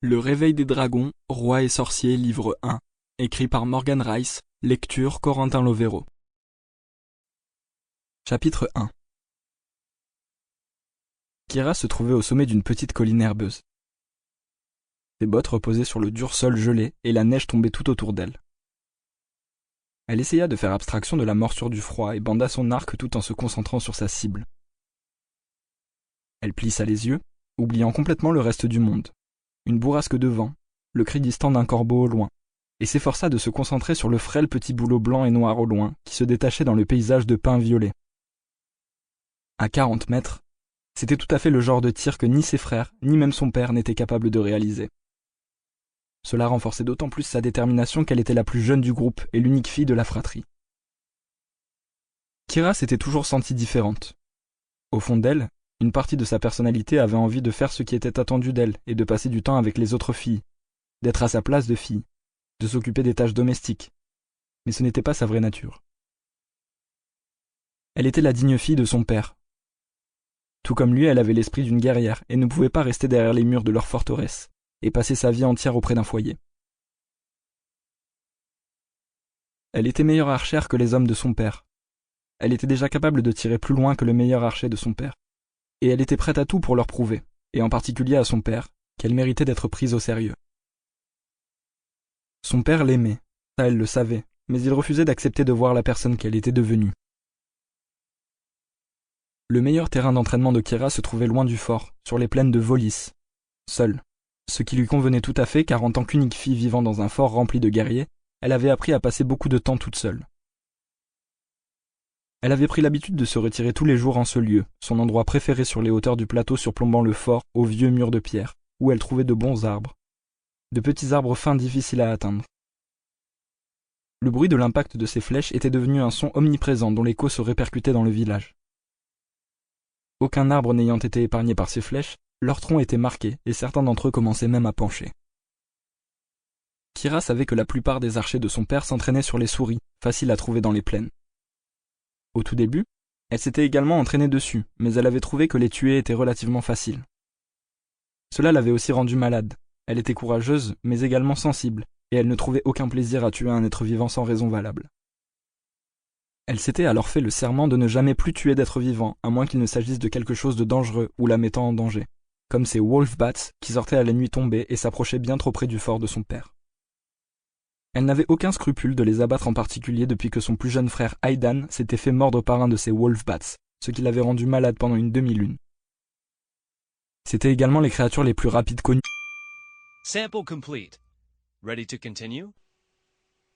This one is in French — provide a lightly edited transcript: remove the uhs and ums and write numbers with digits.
Le réveil des dragons, rois et sorciers, livre 1, écrit par Morgan Rice, lecture Corentin Lovero. Chapitre 1. Kira se trouvait au sommet d'une petite colline herbeuse. Ses bottes reposaient sur le dur sol gelé et la neige tombait tout autour d'elle. Elle essaya de faire abstraction de la morsure du froid et banda son arc tout en se concentrant sur sa cible. Elle plissa les yeux, oubliant complètement le reste du monde. Une bourrasque de vent, le cri distant d'un corbeau au loin, et s'efforça de se concentrer sur le frêle petit bouleau blanc et noir au loin qui se détachait dans le paysage de pins violets. À 40 mètres, c'était tout à fait le genre de tir que ni ses frères, ni même son père n'étaient capables de réaliser. Cela renforçait d'autant plus sa détermination qu'elle était la plus jeune du groupe et l'unique fille de la fratrie. Kira s'était toujours sentie différente. Au fond d'elle, une partie de sa personnalité avait envie de faire ce qui était attendu d'elle et de passer du temps avec les autres filles, d'être à sa place de fille, de s'occuper des tâches domestiques. Mais ce n'était pas sa vraie nature. Elle était la digne fille de son père. Tout comme lui, elle avait l'esprit d'une guerrière et ne pouvait pas rester derrière les murs de leur forteresse et passer sa vie entière auprès d'un foyer. Elle était meilleure archère que les hommes de son père. Elle était déjà capable de tirer plus loin que le meilleur archer de son père. Et elle était prête à tout pour leur prouver, et en particulier à son père, qu'elle méritait d'être prise au sérieux. Son père l'aimait, ça elle le savait, mais il refusait d'accepter de voir la personne qu'elle était devenue. Le meilleur terrain d'entraînement de Kira se trouvait loin du fort, sur les plaines de Volis, seule, ce qui lui convenait tout à fait car en tant qu'unique fille vivant dans un fort rempli de guerriers, elle avait appris à passer beaucoup de temps toute seule. Elle avait pris l'habitude de se retirer tous les jours en ce lieu, son endroit préféré sur les hauteurs du plateau surplombant le fort aux vieux murs de pierre, où elle trouvait de bons arbres. De petits arbres fins difficiles à atteindre. Le bruit de l'impact de ces flèches était devenu un son omniprésent dont l'écho se répercutait dans le village. Aucun arbre n'ayant été épargné par ces flèches, leurs troncs étaient marqués et certains d'entre eux commençaient même à pencher. Kira savait que la plupart des archers de son père s'entraînaient sur les souris, faciles à trouver dans les plaines. Au tout début, elle s'était également entraînée dessus, mais elle avait trouvé que les tuer était relativement facile. Cela l'avait aussi rendue malade. Elle était courageuse, mais également sensible, et elle ne trouvait aucun plaisir à tuer un être vivant sans raison valable. Elle s'était alors fait le serment de ne jamais plus tuer d'êtres vivants, à moins qu'il ne s'agisse de quelque chose de dangereux ou la mettant en danger, comme ces wolf-bats qui sortaient à la nuit tombée et s'approchaient bien trop près du fort de son père. Elle n'avait aucun scrupule de les abattre en particulier depuis que son plus jeune frère Aidan s'était fait mordre par un de ces wolf-bats, ce qui l'avait rendu malade pendant une demi-lune. C'étaient également les créatures les plus rapides connues. Sample complete. Ready to continue?